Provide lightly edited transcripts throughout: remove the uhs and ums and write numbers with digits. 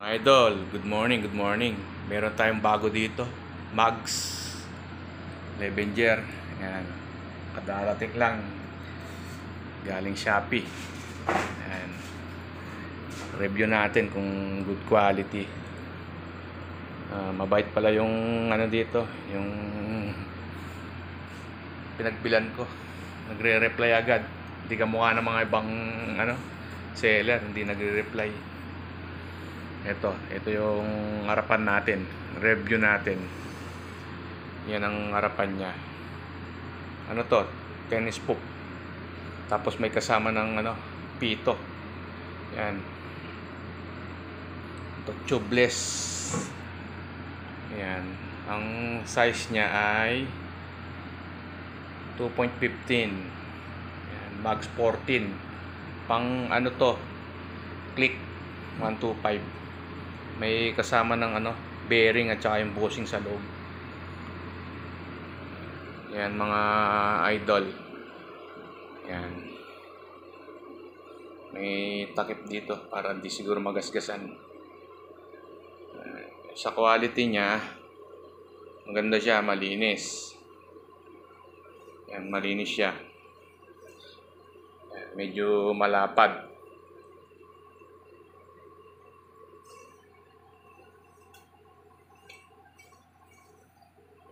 Idol, good morning, good morning. Meron tayong bago dito. Mugs. Levenger. Ayan. Kadarating lang. Galing Shopee. Ayan. Review natin kung good quality. Mabait pala yung ano dito. Yung pinagbilan ko. Nagre-reply agad. Hindi ka mukha ng mga ibang ano, seller. Hindi nagre-reply. Ito yung harapan natin. Review natin. Yan ang harapan niya. Ano to? Tennis hook. Tapos may kasama ng ano, pito. Yan. Ito tubeless. Yan. Ang size niya ay 2.15. Yan, Max 14. Pang ano to? Click 125. May kasama ng ano, bearing at saka yung bushing sa loob. Yan mga idol. Yan. May takip dito para hindi siguro magasgasan. Sa quality niya, maganda siya, malinis. Yan, malinis siya. Yan, medyo malapad.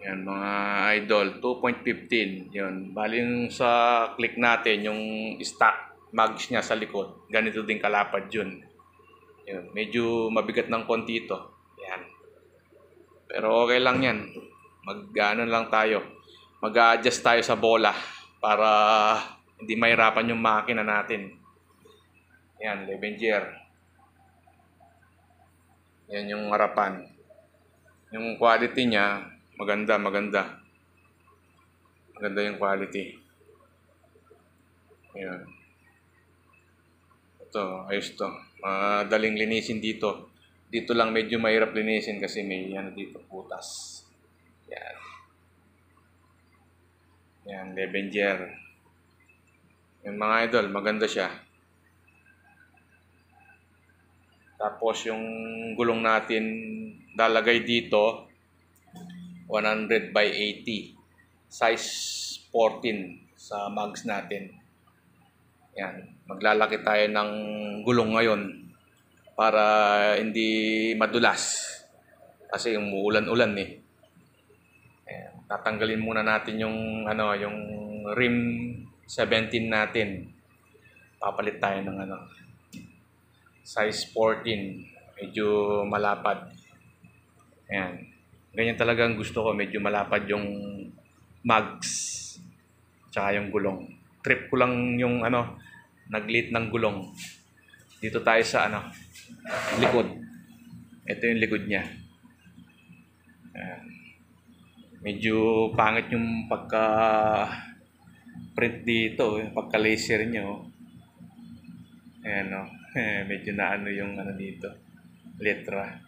Yan mga idol, 2.15. Yun. Bali yung sa click natin, yung stock mags niya sa likod. Ganito din kalapad yun. Yun. Medyo mabigat ng konti ito. Yan. Pero okay lang yan. Mag-ano lang tayo. Mag-a-adjust tayo sa bola para hindi mahirapan yung makina natin. Yan, Levenger. Yan yung harapan. Yung quality niya, maganda. Maganda yung quality. Ayan. Ito, ayos to. Madaling linisin dito. Dito lang medyo mahirap linisin kasi may ano dito, butas. Yan. Yan, Levenger. Yung mga idol, maganda siya. Tapos yung gulong natin lalagay dito 100 by 80, size 14 sa mugs natin. Yan, maglalaki tayo ng gulong ngayon para hindi madulas kasi umuulan-ulan eh. Ayan, tatanggalin muna natin yung ano, yung rim 17 natin. Papalit tayo ng ano, size 14, medyo malapad. Ayan. Ganyan talaga ang gusto ko, medyo malapad yung mugs tsaka yung gulong. Trip ko lang yung ano, naglit ng gulong. Dito tayo sa ano, likod. Ito yung likod niya. Medyo pangit yung pagka print dito, yung pagka laser nyo. Ayan o, medyo na ano yung ano dito, letra.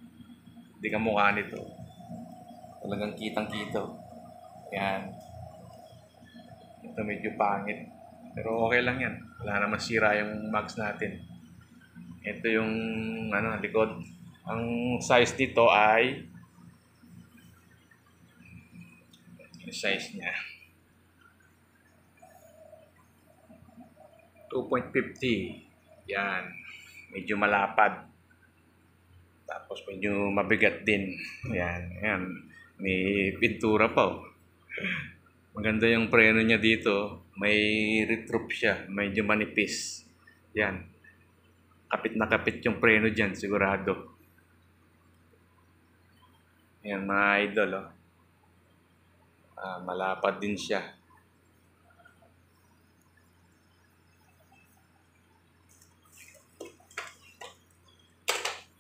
Hindi ka mukha nito. Talagang kitang-kita. Yan. Ito medyo pangit. Pero okay lang yan. Wala naman sira yung mugs natin. Ito yung ano, likod. Ang size dito ay yung size niya 2.50. Yan. Medyo malapad. Tapos medyo mabigat din. Yan. Yan. May pintura pa oh. Maganda yung preno niya dito. May retroof siya. Medyo manipis. Yan. Kapit na kapit yung preno dyan. Sigurado. Yan mga idol oh. Malapad din siya.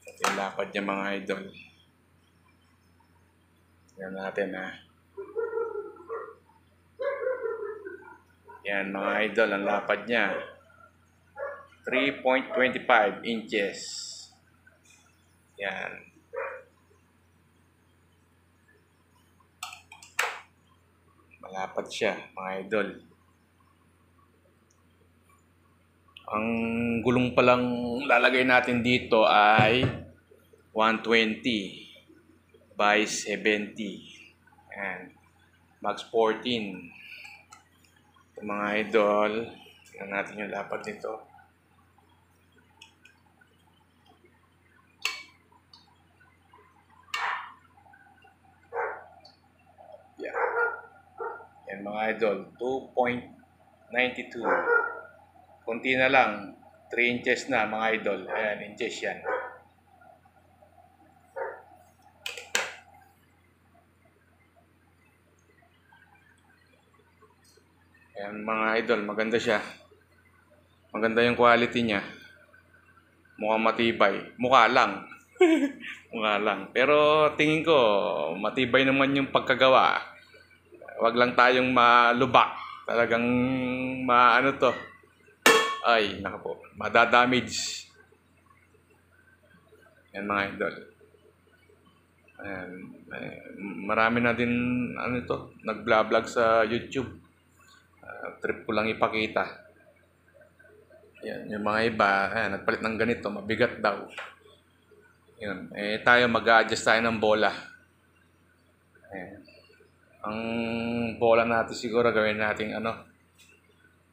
Ito yung lapad niya mga idol. Yan natin ha. Yan mga idol, ang lapad niya 3.25 inches. Yan. Malapad siya mga idol. Ang gulong palang lalagay natin dito ay 120 by 70. Ayan. Max 14. Ito mga idol. Tingnan natin yung lapad nito. Yan. Yan mga idol. 2.92. Kunti na lang. 3 inches na mga idol. Ayan, inches yan. Ayan mga idol, maganda siya. Maganda yung quality niya. Mukhang matibay. Mukha lang. Mukha lang. Pero tingin ko, matibay naman yung pagkagawa. Wag lang tayong malubak. Talagang maano to. Ay, naka po. Madadamage. Yan mga idol. Ayan. Marami na din ano ito, nag-vlog sa YouTube. Trip ko lang ipakita. Yan, yung mga iba, ayan, nagpalit ng ganito, mabigat daw. Yun. Tayo mag-a-adjust tayo ng bola. Ayan. Ang bola natin siguro gawin natin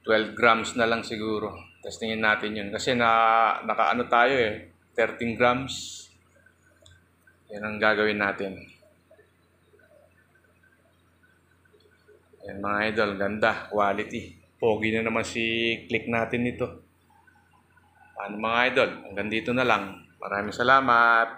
12 grams na lang siguro. Testingin natin yun. Kasi nakaano tayo 13 grams. Yan ang gagawin natin. Yan mga idol, ganda, quality. Pogi na naman si click natin nito. Paano mga idol? Hanggang dito na lang. Maraming salamat.